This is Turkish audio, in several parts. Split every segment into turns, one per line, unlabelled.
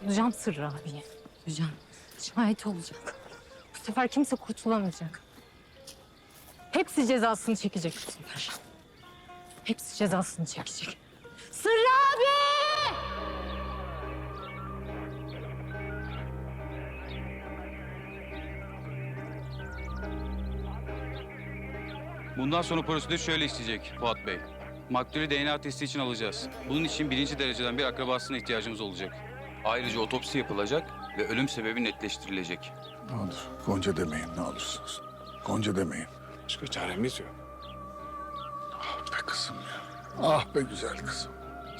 Bulacağım Sırrı abiyi. Bulacağım. Şahit olacak. Bu sefer kimse kurtulamayacak. Hepsi cezasını çekecek bu sefer. Hepsi cezasını çekecek. Sırrı abi!
Bundan sonra prosedür şöyle işleyecek Fuat Bey. Maktulü DNA testi için alacağız. Bunun için birinci dereceden bir akrabasına ihtiyacımız olacak. Ayrıca otopsi yapılacak ve ölüm sebebi netleştirilecek.
Ne olur Gonca demeyin ne olursunuz. Gonca demeyin.
Başka çaremiz yok.
Ah be kızım ya. Ah be güzel kızım.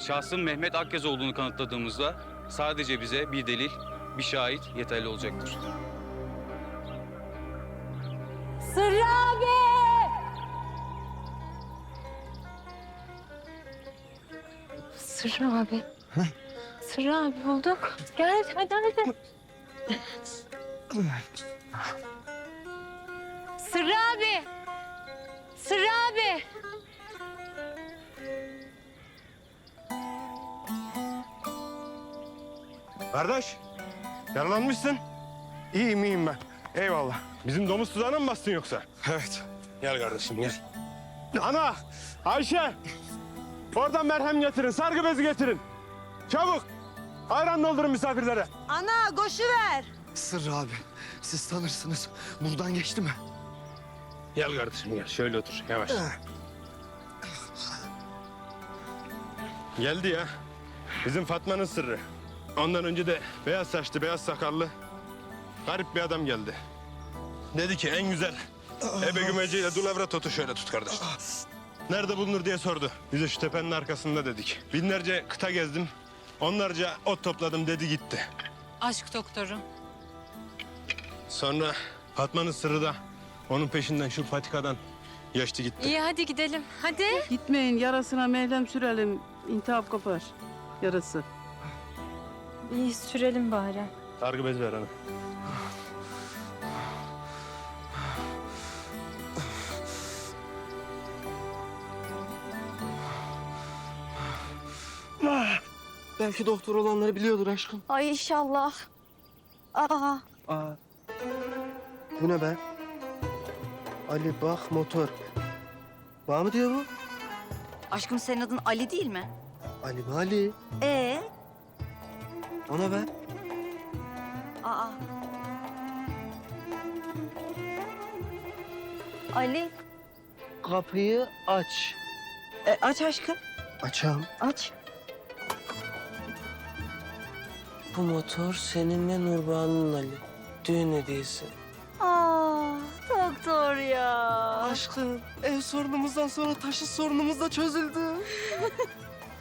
Şahsın Mehmet Akyaz olduğunu kanıtladığımızda sadece bize bir delil, bir şahit yeterli olacaktır.
Sırrı abi! Sırrı abi. Sırrı abi bulduk. Gel hadi hadi. Sırrı abi. Sırrı abi.
Kardeş, yaralanmışsın. İyiyim ben. Eyvallah. Bizim domuz tuzağına mı bastın yoksa? Evet. Gel kardeşim gel. Ana, Ayşe. Oradan merhem getirin, sargı bezi getirin. Çabuk. Ayran doldurun misafirlere.
Ana koşuver.
Sırrı abi, siz tanırsınız. Buradan geçti mi?
Gel kardeşim gel. Şöyle otur yavaş. Geldi ya. Bizim Fatma'nın sırrı. Ondan önce de beyaz saçlı, beyaz sakallı garip bir adam geldi. Dedi ki en güzel ebe gümeciyle dulavra totu şöyle tut kardeşim. Nerede bulunur diye sordu. Bize şu tepenin arkasında dedik. Binlerce kıta gezdim. Onlarca ot topladım dedi gitti.
Aşk doktoru.
Sonra Fatma'nın sırrı da onun peşinden şu patikadan geçti gitti.
İyi hadi gidelim. Hadi.
Gitmeyin yarasına merhem sürelim. İntihap kopar. Yarası.
İyi sürelim bari.
Sargı bezi ver ana.
Belki doktor olanları biliyordur aşkım.
Ay inşallah. Aa,
Aa. Bu ne be? Ali bak motor. Var mı diyor bu?
aşkım senin adın Ali değil mi?
Ali mi Ali? Ona be.
Aa. Ali.
Kapıyı aç.
Aç aşkım.
Açam.
Aç.
Bu motor seninle Nurbanu Ali. Düğün hediyesi.
Aa, doktor ya.
Aşkım, ev sorunumuzdan sonra taşıt sorunumuz da çözüldü.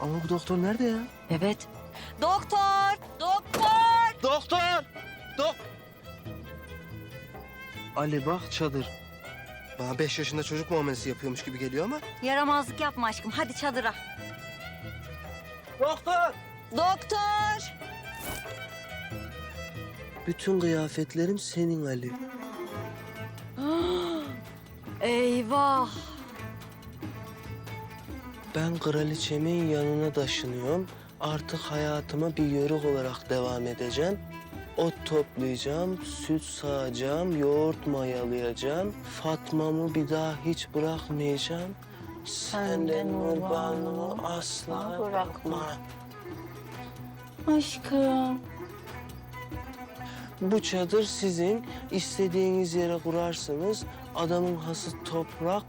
Ama bu doktor nerede ya?
Evet. Doktor! Doktor!
Doktor! Ali bak çadır. Bana 5 yaşında çocuk muamelesi yapıyormuş gibi geliyor ama.
Yaramazlık yapma aşkım. Hadi çadıra.
Doktor!
Doktor!
Bütün kıyafetlerim senin Ali.
Eyvah!
Ben kraliçemin yanına taşınıyorum. Artık hayatıma bir yörük olarak devam edeceğim. Ot toplayacağım, süt sağacağım, yoğurt mayalayacağım. Fatma'mı bir daha hiç bırakmayacağım. Sen de Nurbanu'mu asla bırakma.
Aşkım.
Bu çadır sizin. İstediğiniz yere kurarsınız. Adamın hası toprak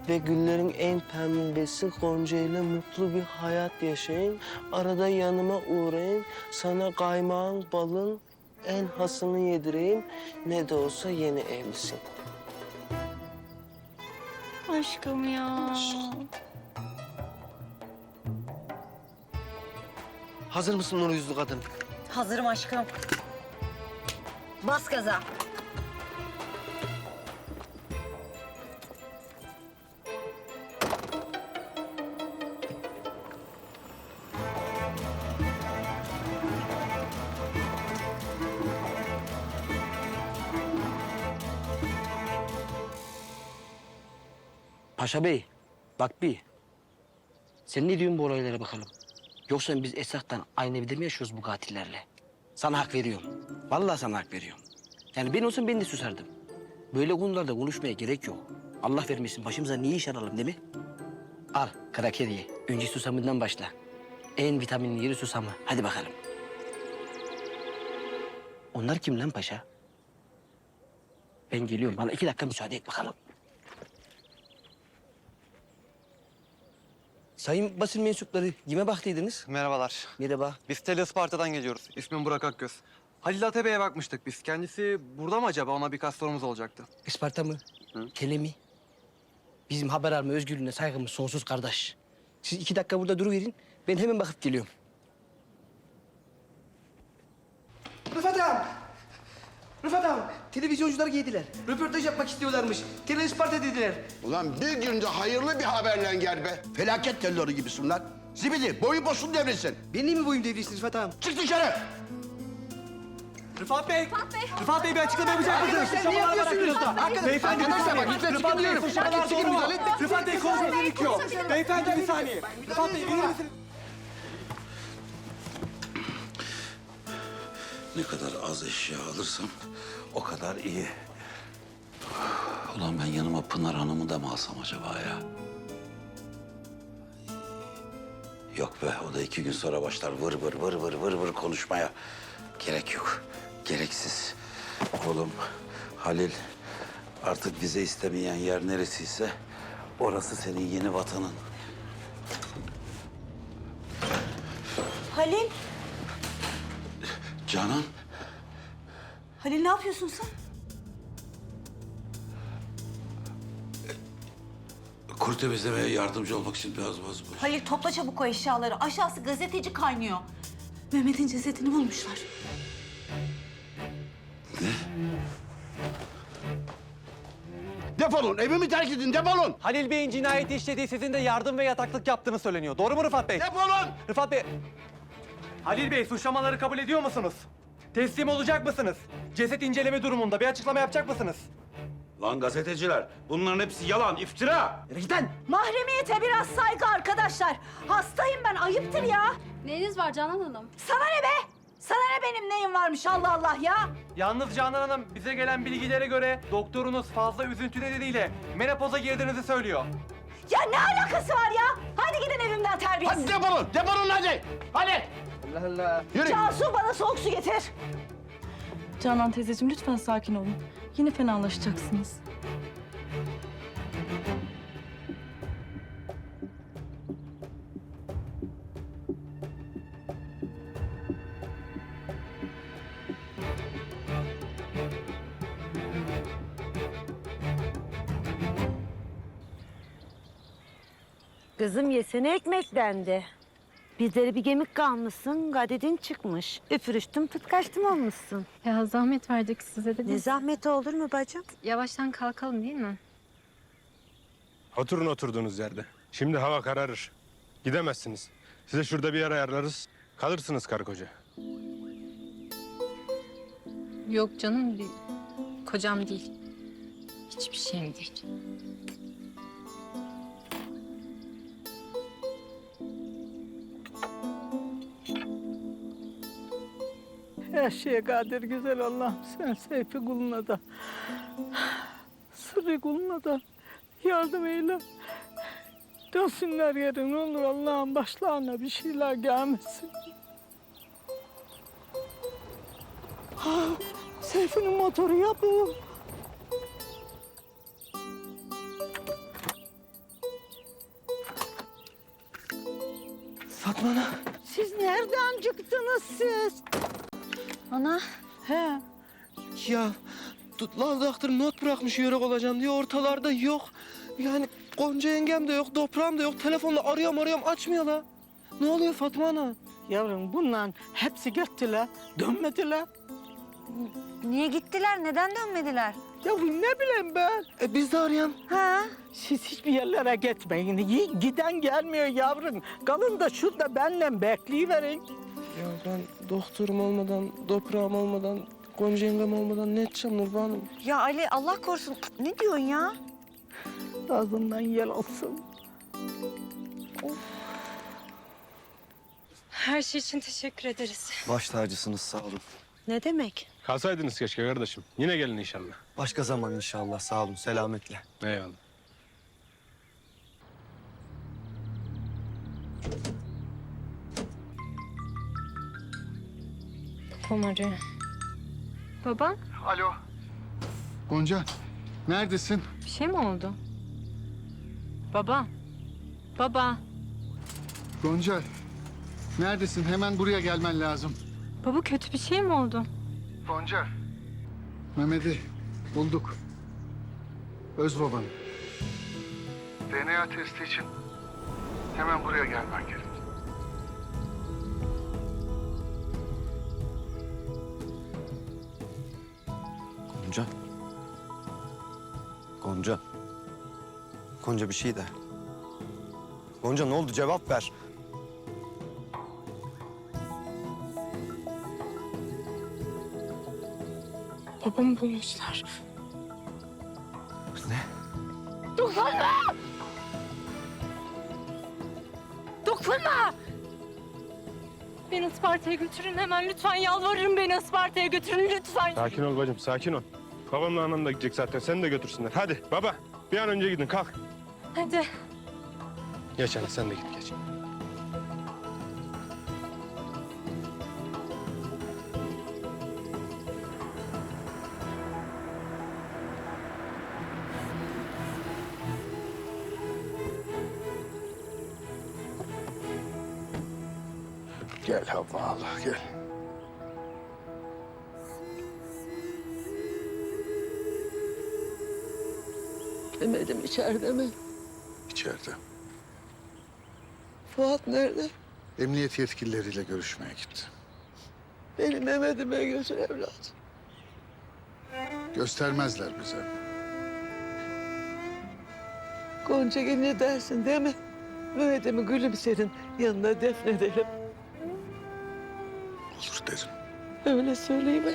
ve güllerin en pembesi Gonca ile mutlu bir hayat yaşayın. Arada yanıma uğrayın. Sana kaymağın, balın en hasını yedireyim. Ne de olsa yeni evlisin.
Aşkım ya.
Hazır mısın nur yüzlü kadın?
Hazırım aşkım. Bas gaza.
Paşa Bey, bak bir. Sen ne diyorsun bu olaylara bakalım? Yoksa biz Esat'tan aynı evde mi yaşıyoruz bu katillerle? Sana hak veriyorum. Vallahi sana hak veriyorum. Yani ben olsam ben de susardım. Böyle konularda konuşmaya gerek yok. Allah vermesin başımıza niye iş aralım değil mi? Al kraker ye. Önce susamından başla. En vitaminli yeri susamı. Hadi bakalım. Onlar kim lan paşa? Ben geliyorum. Bana 2 dakika müsaade et bakalım. Sayın basın mensupları, kime baktıydınız?
Merhabalar.
Merhaba.
Biz Tele Isparta'dan geliyoruz. İsmim Burak Akgöz. Halil Atebe'ye bakmıştık biz. Kendisi burada mı acaba? Ona birkaç sorumuz olacaktı.
Isparta mı? Tele mi? Bizim haber alma özgürlüğüne saygımız sonsuz kardeş. Siz 2 dakika burada duruverin. Ben hemen bakıp geliyorum. Rıfat ağam! Rıfat ağam! Televizyoncular geldiler. Röportaj yapmak istiyorlarmış. Tele Isparta dediler.
Ulan bir günde hayırlı bir haberle gel be. Felaket telleri gibisin lan. Zibidi, boyu boşun devrilsin.
Benim mi boyum devrilsin Rıfat ağam?
Çık dışarı.
Rıfat Bey! Rıfat Bey bir açıklama yapacak mısınız?
Arkadaşlar ne yapıyorsunuz?
Beyefendi
Arkadaşlar bak lütfen
Rıfat Bey
çıkın
suçlamalar
diyorum.
doğru mu?
Müdahale etmeyin.
Rıfat Bey konuşmanız gerekiyor. Beyefendi bir saniye. Rıfat Bey gelir misiniz?
Ne kadar az eşya alırsam o kadar iyi. Ulan ben yanıma Pınar Hanım'ı da mı alsam acaba ya? Yok be, o da 2 gün sonra başlar vır vır konuşmaya. Gerek yok, gereksiz. Oğlum Halil, artık vize istemeyen yer neresiyse orası senin yeni vatanın.
Halil.
Canan,
Halil ne yapıyorsun sen?
kuru temizlemeye yardımcı olmak için biraz vazgeçtim.
Halil topla çabuk o eşyaları. Aşağısı gazeteci kaynıyor. Mehmet'in cesedini bulmuşlar.
Defolun, evimi terk edin, defolun.
Halil Bey'in cinayeti işlediği, sizin de yardım ve yataklık yaptığını söyleniyor. Doğru mu Rıfat Bey?
Defolun.
Rıfat Bey... Halil Bey suçlamaları kabul ediyor musunuz? Teslim olacak mısınız? Ceset inceleme durumunda bir açıklama yapacak mısınız?
Lan gazeteciler, bunların hepsi yalan, iftira.
Giden!
Mahremiyete biraz saygı arkadaşlar. Hastayım ben, ayıptır ya.
Neyiniz var Canan Hanım?
Sana ne be? Sana ne benim neyim varmış Allah Allah ya?
Yalnız Canan Hanım, bize gelen bilgilere göre doktorunuz fazla üzüntü nedeniyle menopoza girdiğinizi söylüyor.
Ya ne alakası var ya? Hadi gidin evimden terbiyesiz.
Hadi defolun, defolun hadi. Hadi.
Allah Allah.
Yürü.
Cansu bana soğuk su getir.
Canan teyzeciğim lütfen sakin olun. Yine fenalaşacaksınız.
Kızım yesene ekmekten de. Bizlere bir gemik kalmışsın, gadedin çıkmış. Üfürüştüm, tutkaçtım olmuşsun.
Ya zahmet verdik size de.
Ne zahmeti olur mu bacım?
Yavaştan kalkalım değil mi?
Oturun oturduğunuz yerde. Şimdi hava kararır. Gidemezsiniz. Size şurada bir yer ayarlarız. Kalırsınız karı koca.
Yok canım, kocam değil. Hiçbir şeyim değil.
Her şeye kadir güzel Allah'ım. Sen Seyfi kuluna da, Sırrı kuluna da yardım eyle. Dönsünler yere ne olur Allah'ım, başlarına bir şeyler gelmesin. Seyfi'nin motoru ya bu.
Fatma Ana.
Siz nereden çıktınız siz?
Ana.
He.
Ya lan doktor not bırakmış yörük olacağım diye ortalarda yok. Yani Gonca yengem de yok, toprağım da yok. Telefonla arıyorum açmıyorlar. Ne oluyor Fatma Ana?
Yavrum bunların hepsi gittiler, dönmediler.
Niye gittiler? Neden dönmediler?
Yavrum ne bileyim ben.
Biz de arayalım.
Ha?
Siz hiçbir yerlere gitmeyin. Giden gelmiyor yavrum. Kalın da şurada benimle bekleyiverin.
Ya ben doktorum olmadan, toprağım olmadan, Gonca yengem olmadan ne edeceğim Nurba Hanım?
Ya Ali Allah korusun. Ne diyorsun ya?
Ağzından yel olsun.
Her şey için teşekkür ederiz.
Baş tacısınız, sağ olun.
Ne demek?
Kalsaydınız keşke kardeşim. Yine gelin inşallah.
Başka zaman inşallah, sağ olun. Selametle.
Eyvallah.
Babam arıyor. Baba,
Alo. Gonca, neredesin?
bir şey mi oldu? Baba. Baba.
Gonca, neredesin? Hemen buraya gelmen lazım.
Baba kötü bir şey mi oldu?
Gonca. Mehmet'i bulduk. Öz babanı. DNA testi için hemen buraya gelmen gerek.
Gonca. Gonca. Gonca bir şey de. Gonca ne oldu? Cevap ver.
Babamı bulmuşlar.
Ne?
Dokunma! Dokunma! Beni Isparta'ya götürün hemen lütfen. Yalvarırım, beni Isparta'ya götürün lütfen.
Sakin ol bacım, sakin ol. Babamla anam da gidecek zaten. Seni de götürsünler. Hadi baba, bir an önce gidin. Kalk.
Hadi.
Geç hadi, sen de git geç. Gel Havva Allah, gel.
Mehmet'im içeride mi?
İçeride.
Fuat nerede?
Emniyet yetkilileriyle görüşmeye gitti.
Beni Mehmet'ime götür evladım.
Göstermezler bize.
Gonca ne dersin değil mi? Mehmet'imi gülümserin yanına defnedelim.
Olur derim.
Öyle söyleyeyim mi?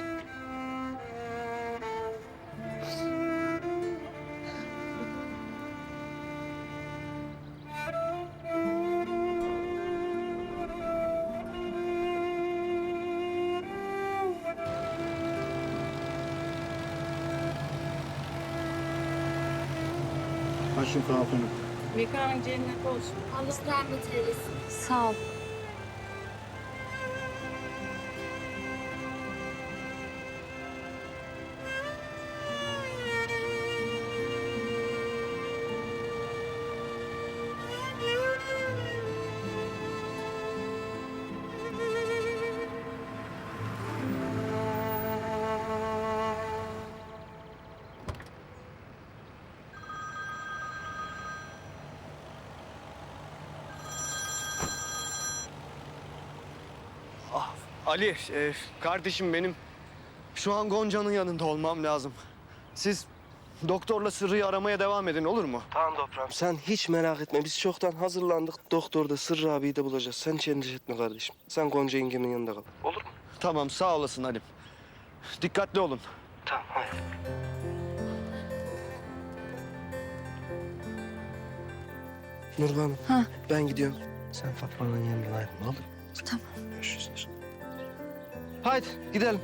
Başım Hatun'um.
Mekanın cennet olsun. Allah rahmet eylesin. Sağ ol.
Ali, kardeşim benim. Şu an Gonca'nın yanında olmam lazım. Siz doktorla Sırrı'yı aramaya devam edin, olur mu? Tamam toprağım. Sen hiç merak etme. Biz çoktan hazırlandık. Doktorda Sırrı abiyi de bulacağız. Sen hiç endişe etme kardeşim. Sen Gonca yengemin yanında kal. Olur mu? Tamam, sağ olasın Halim. Dikkatli olun. Tamam, hadi. Nurhan Hanım, ben gidiyorum. Sen Fatma'nın yanına ayrılma, olur mu?
Tamam.
Görüşürüz. Haydi gidelim.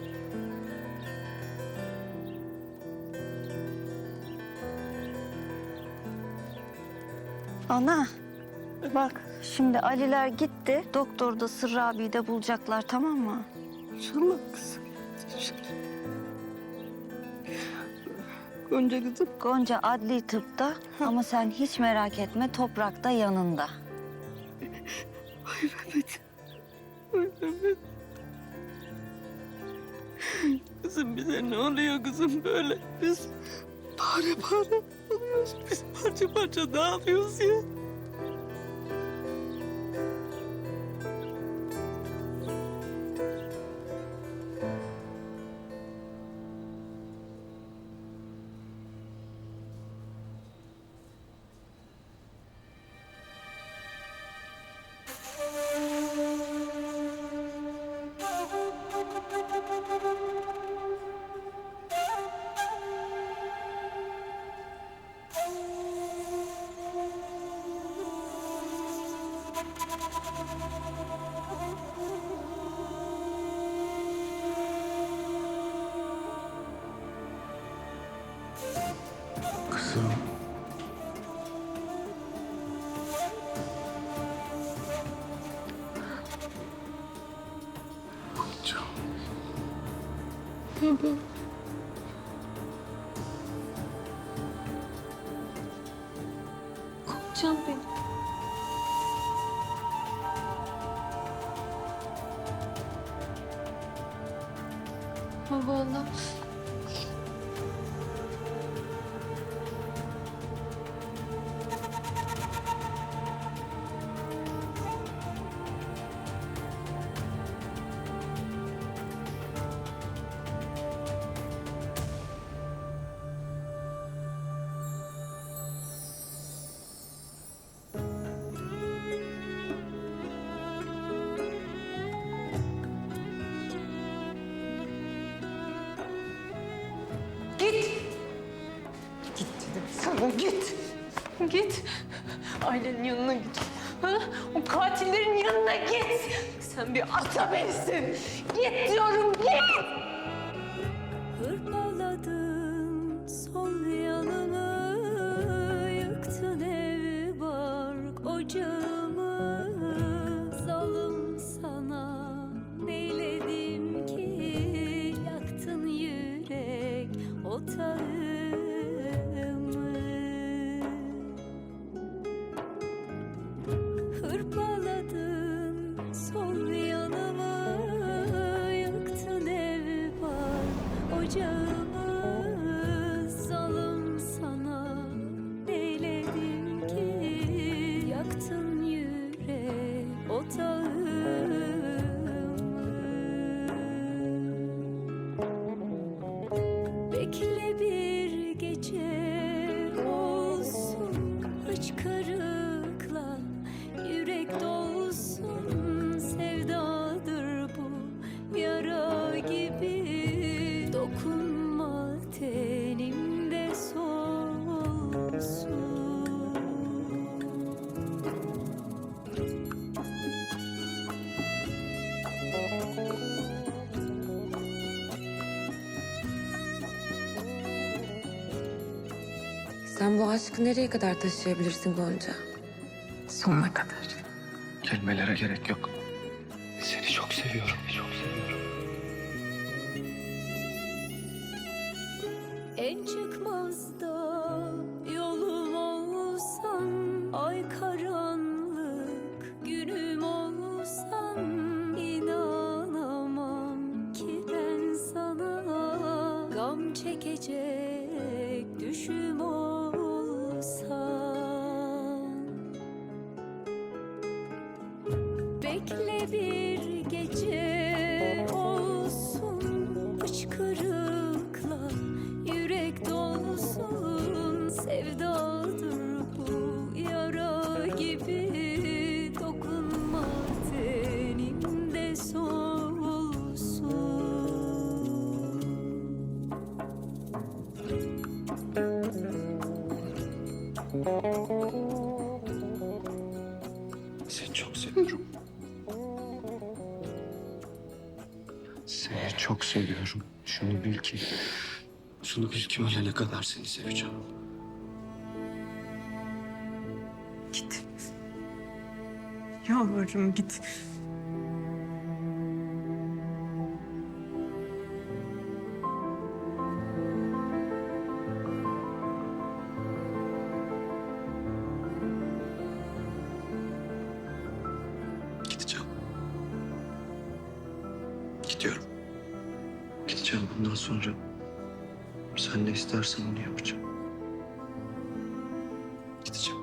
Ana. Bak şimdi Aliler gitti. Doktorda Sırrı abiyi de bulacaklar, tamam mı?
İnşallah kızım. Gonca kızım.
Gonca adli tıpta ama sen hiç merak etme, Toprak da yanında.
Ay Mehmet. Ay Mehmet. Kızım bize ne oluyor kızım böyle? Biz bağıra oluyoruz. Biz parça parça dağılıyoruz ya.
Kocam benim. Baba. Git dedim sana, git. Git. Ailenin yanına git. Ha? O katillerin yanına git. Sen bir ata benisin. Git diyorum, git.
Hırpaladın sol yanımı, yıktın ev bark ocağımı. Zalim sana neyledim ki, yaktın yürek otağımı. Hırpaladın sol yanımı, yıktın ev bark ocağımı. Zalim sana neyledim ki, yaktın yürek otağımı. Bekle bir gece olsun hıçkırıkla, yürek dolsun sevdadır bu yara gibi. Dokunma tenimde solsun.
Sen bu aşkı nereye kadar taşıyabilirsin Gonca? Sonuna kadar.
Kelimelere gerek yok. Seni çok seviyorum, çok seviyorum.
En çıkmazda yolum olsan, ay karanlık günüm olsan, inanamam ki ben sana. Gam çekecek düşüm olsan. Bekle bir gece olsun hıçkırıkla, yürek dolsun sevdadır bu yara gibi. Dokunma tenimde solsun.
Seni çok seviyorum. Seni çok seviyorum. Şunu bil ki ölene kadar seni seveceğim.
Git. Yalvarırım, git.
Gideceğim. Gidiyorum. Gideceğim bundan sonra. Sen ne istersen onu yapacağım. Gideceğim.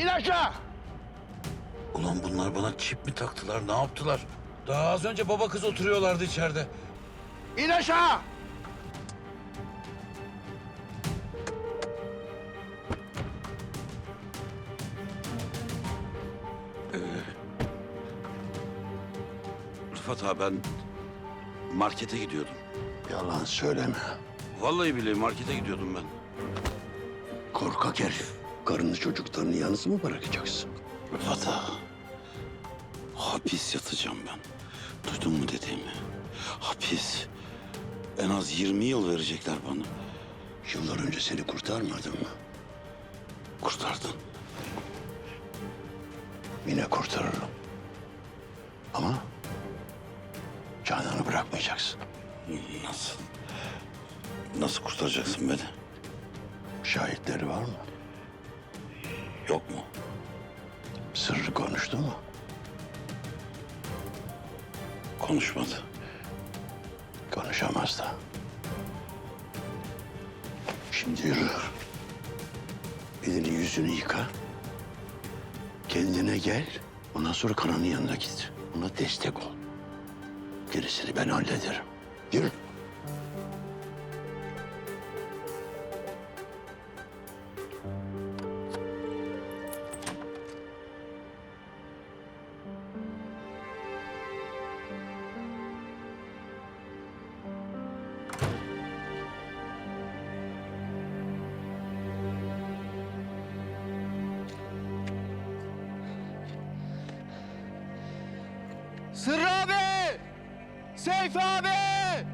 İn aşağı!
Ulan bunlar bana çip mi taktılar, ne yaptılar? Daha az önce baba kız oturuyorlardı içeride.
İn aşağı!
Rıfat abi ben markete gidiyordum.
Yalan söyleme.
Vallahi billahi markete gidiyordum ben.
Korkak herif. Karını çocuklarını yalnız mı bırakacaksın?
Rıfat ağa, hapis yatacağım ben. Duydun mu dediğimi? Hapis. En az 20 yıl verecekler bana.
Yıllar önce seni kurtarmadım mı?
Kurtardın.
Yine kurtarırım. Ama canını bırakmayacaksın.
Nasıl? Nasıl kurtaracaksın beni?
Şahitleri var mı?
Yok mu?
Sırrı konuştu mu?
Konuşmadı.
Konuşamaz da. Şimdi yürü. Elini yüzünü yıka. Kendine gel. Ondan sonra Kanan'ın yanına git. Ona destek ol. Gerisini ben hallederim. Yürü.
Sırrı abi! Seyfi abi!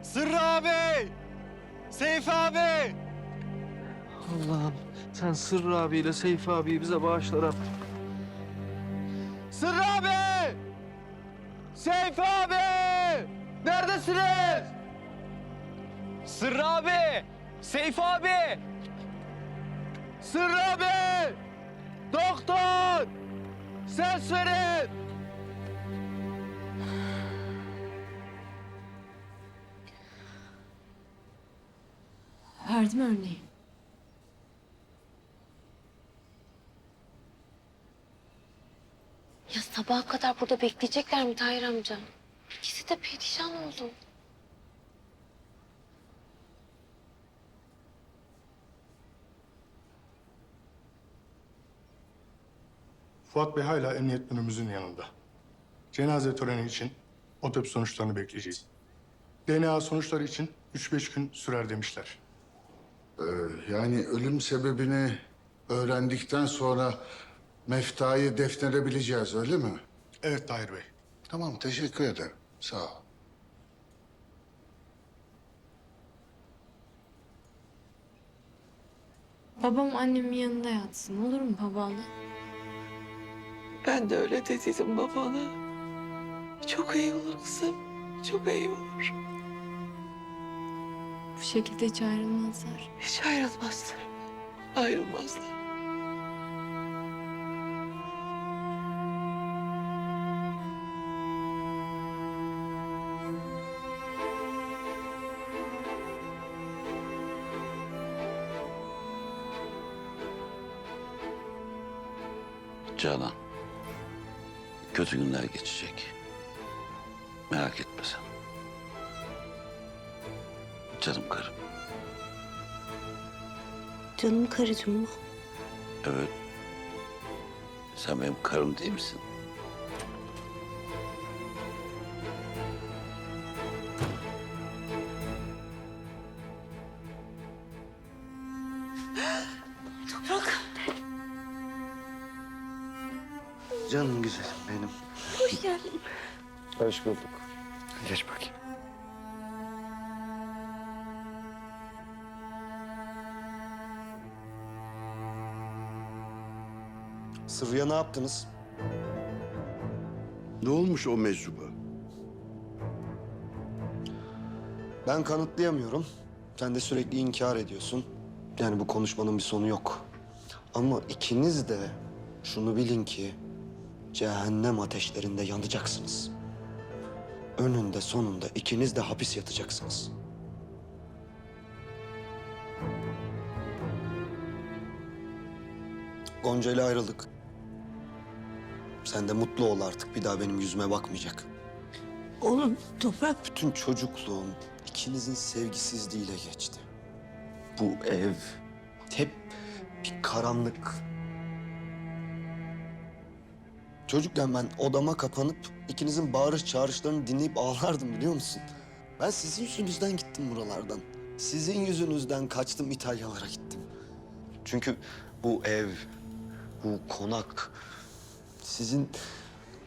Sırrı abi! Seyfi abi! Allah'ım sen Sırrı abiyle Seyfi abiyi bize bağışla Rabbim. Sırrı abi! Seyfi abi! Neredesiniz? Sırrı abi! Seyfi abi! Sırrı abi! Doktor! Ses verin!
Verdim örneği.
Ya sabaha kadar burada bekleyecekler mi Tahir amca? İkisi de perişan oldu.
Fuat Bey hala emniyet müdürümüzün yanında. Cenaze töreni için otopsi sonuçlarını bekleyeceğiz. DNA sonuçları için 3-5 gün sürer demişler.
Yani ölüm sebebini öğrendikten sonra Mefta'yı defnedebileceğiz, öyle mi?
Evet Tahir Bey.
Tamam, teşekkür ederim. Sağ ol.
Babam annemin yanında yatsın. Olur mu babaanne?
Ben de öyle dediydim babana. Çok iyi olur kızım. Çok iyi olur.
Bu şekilde hiç ayrılmazlar.
Hiç ayrılmazlar. Ayrılmazlar.
Canan, kötü günler geçecek. Merak etme sen. Canım karım.
Canım karıcığım mı?
Evet. Sen benim karım değil misin?
Toprak.
Canım güzelim benim.
Hoş geldin.
Hoş bulduk. Geç bakayım. Sırrı'ya ne yaptınız?
Ne olmuş o meczuba?
Ben kanıtlayamıyorum. Sen de sürekli inkar ediyorsun. Yani bu konuşmanın bir sonu yok. Ama ikiniz de şunu bilin ki cehennem ateşlerinde yanacaksınız. Önünde sonunda ikiniz de hapis yatacaksınız. Gonca ile ayrıldık. Sen de mutlu ol artık. Bir daha benim yüzüme bakmayacak.
Oğlum Toprak.
Bütün çocukluğum ikinizin sevgisizliğiyle geçti. Bu ev hep bir karanlık. Çocukken ben odama kapanıp ikinizin bağırış çağrışlarını dinleyip ağlardım biliyor musun? Ben sizin yüzünüzden gittim buralardan. Sizin yüzünüzden kaçtım, İtalyalara gittim. Çünkü bu ev, bu konak sizin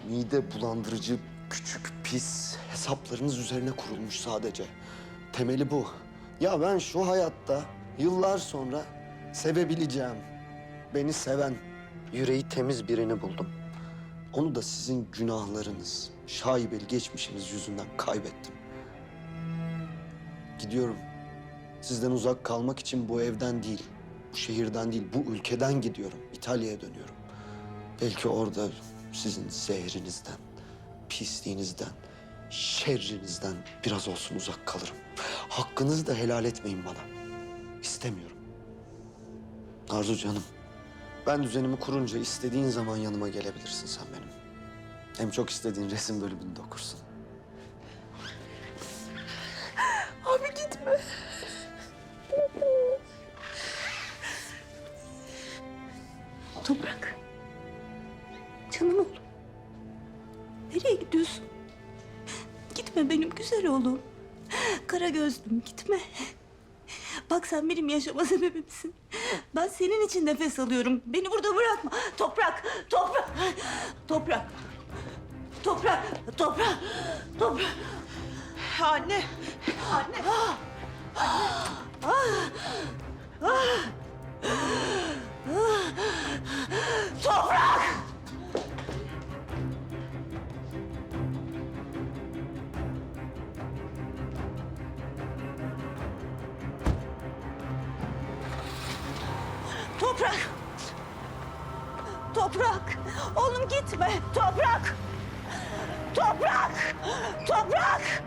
mide bulandırıcı, küçük, pis hesaplarınız üzerine kurulmuş sadece. Temeli bu. Ya ben şu hayatta yıllar sonra sevebileceğim, beni seven, yüreği temiz birini buldum. Onu da sizin günahlarınız, şaibeli geçmişiniz yüzünden kaybettim. Gidiyorum. Sizden uzak kalmak için bu evden değil, bu şehirden değil, bu ülkeden gidiyorum. İtalya'ya dönüyorum. Belki orada sizin zehrinizden, pisliğinizden, şerrinizden biraz olsun uzak kalırım. Hakkınızı da helal etmeyin bana. İstemiyorum. Arzu canım, ben düzenimi kurunca istediğin zaman yanıma gelebilirsin sen benim. Hem çok istediğin resim bölümünde okursun.
Abi gitme. Toprak. Canım oğlum. Nereye gidiyorsun? Gitme benim güzel oğlum. Kara gözlüm gitme. Bak sen benim yaşama sebebimsin. Ben senin için nefes alıyorum. Beni burada bırakma. Toprak, toprak, toprak. Toprak, toprak, toprak. Anne, anne. Toprak! Toprak! Toprak! Oğlum gitme! Toprak! Toprak! Toprak!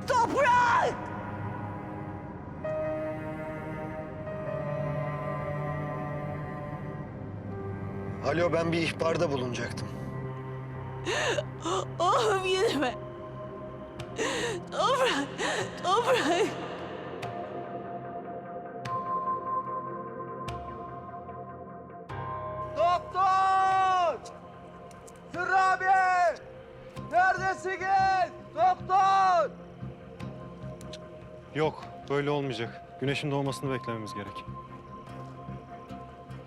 Toprak!
Alo, ben bir ihbarda bulunacaktım.
Oğlum gitme! Toprak! Toprak!
Doktor! Sırrı abi! Neredesiniz? Doktor!
Yok, böyle olmayacak. Güneşin doğmasını beklememiz gerek.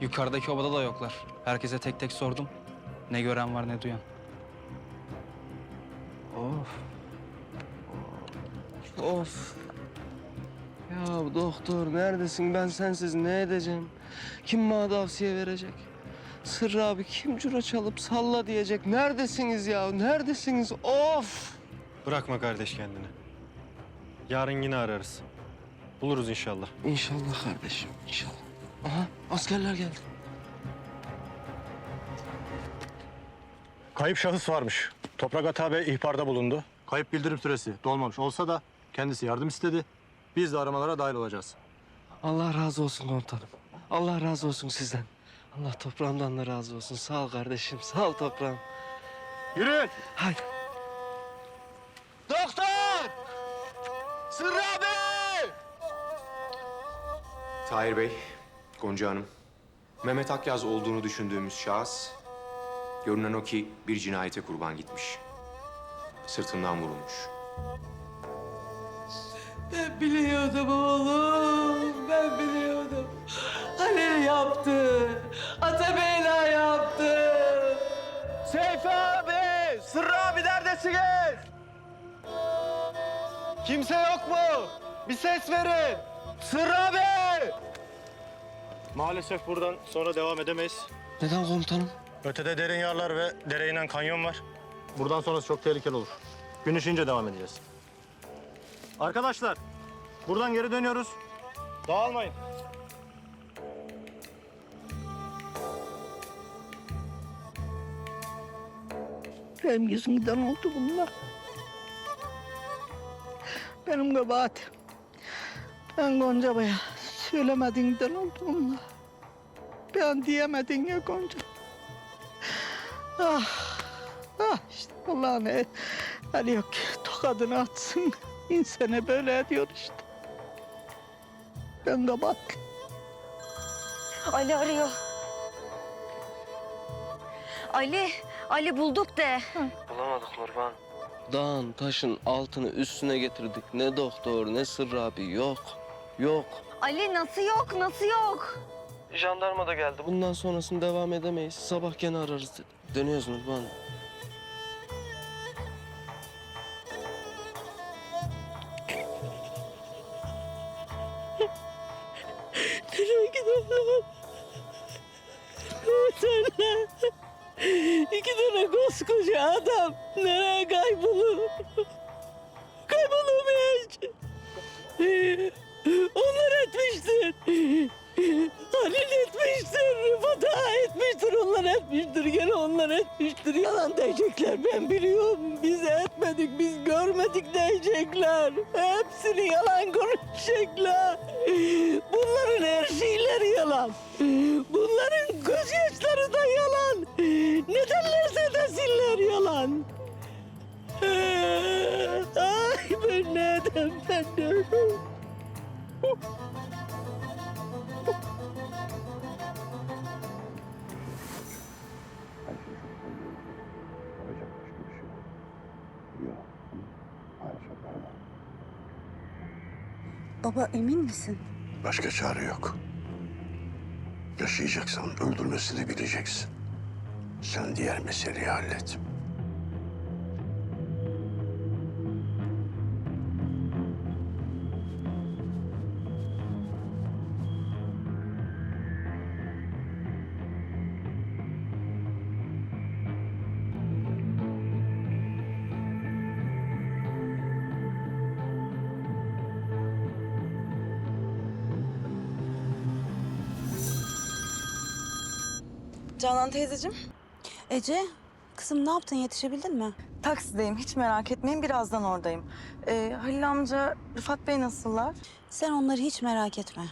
Yukarıdaki obada da yoklar. Herkese tek tek sordum. Ne gören var ne duyan.
Of. Of. Ya doktor neredesin? Ben sensiz ne edeceğim? Kim bana tavsiye verecek? Sırrı abi kim cura çalıp salla diyecek? Neredesiniz ya? Neredesiniz? Of!
Bırakma kardeş kendini. Yarın yine ararız. Buluruz inşallah.
İnşallah kardeşim, inşallah. Aha, askerler geldi.
Kayıp şahıs varmış. Toprak Ata Bey ihbarda bulundu. Kayıp bildirim süresi dolmamış olsa da kendisi yardım istedi. Biz de aramalara dahil olacağız.
Allah razı olsun komutanım. Allah razı olsun sizden. Allah toprağımdan da razı olsun. Sağ ol kardeşim, sağ ol toprağım.
Yürüyün!
Haydi.
Doktor! Sırrı abi!
Tahir Bey, Gonca Hanım. Mehmet Akyaz olduğunu düşündüğümüz şahıs... görünen o ki bir cinayete kurban gitmiş. Sırtından vurulmuş.
Ben biliyordum oğlum. Ben biliyordum. Halil yaptı. Atabeyla yaptı.
Seyfi abi! Sırrı abi neredesiniz? Kimse yok mu? Bir ses verin. Sırrı abi!
Maalesef buradan sonra devam edemeyiz.
Neden komutanım?
Ötede derin yarlar ve dere inen kanyon var. Buradan sonrası çok tehlikeli olur. Gün ışığınca devam edeceğiz. Arkadaşlar, buradan geri dönüyoruz. Dağılmayın.
Benim yüzümden oldu bunlar. Benim kabahatim. Ben Gonca Bey'e söylemediğinden oldu onlar. Ben diyemedin ya Gonca. Ah, işte Allah'ın hali yok ki tokadını atsın. İnsanı böyle ediyor işte. Ben kabahatli.
Ali arıyor. Ali bulduk de.
Bulamadık Nurban. Dağın taşın altını üstüne getirdik. Ne doktor ne Sırrı abi yok. Yok.
Ali nasıl yok?
Jandarma da geldi. Bundan sonrasını devam edemeyiz. Sabah gene ararız dedi. Dönüyoruz Nurban.
Nereye gidiyorlar? Senler. İki tane koskoca adam nereye kaybolur? Kaybolur mu hiç? Onlar etmiştir. Halil etmiştir. Rıfat Ağa etmiştir. Onlar etmiştir. Gene onlar etmiştir. Yalan diyecekler. Ben biliyorum. Biz etmedik. Biz görmedik diyecekler. Hepsini yalan konuşacaklar. Bunların her şeyleri yalan. Bunların gözyaşları da yalan. Ne derlerse desinler yalan. Ay ben ne edem ben de.
Baba emin misin?
Başka çare yok. Yaşayacaksan öldürmesini bileceksin. Sen diğer meseleyi hallet.
Canan teyzeciğim.
Ece, kızım ne yaptın? Yetişebildin mi?
Taksideyim. Hiç merak etmeyin. Birazdan oradayım. Halil amca, Rıfat Bey nasıllar?
Sen onları hiç merak etme.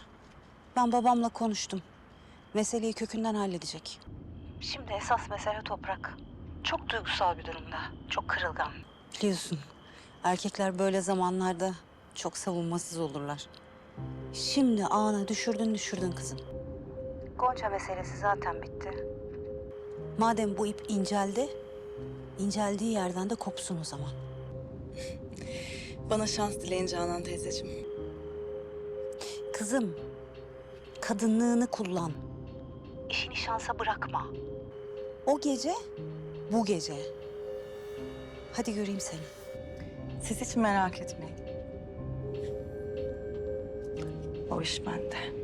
Ben babamla konuştum. Meseleyi kökünden halledecek. Şimdi esas mesele Toprak. Çok duygusal bir durumda. Çok kırılgan. Biliyorsun, erkekler böyle zamanlarda çok savunmasız olurlar. Şimdi ağına düşürdün kızım. Gonca meselesi zaten bitti. Madem bu ip inceldiği yerden de kopsun o zaman.
Bana şans dileyin Canan teyzeciğim.
Kızım, kadınlığını kullan. İşini şansa bırakma. O gece, bu gece. Hadi göreyim seni.
Siz hiç merak etmeyin. O iş bende.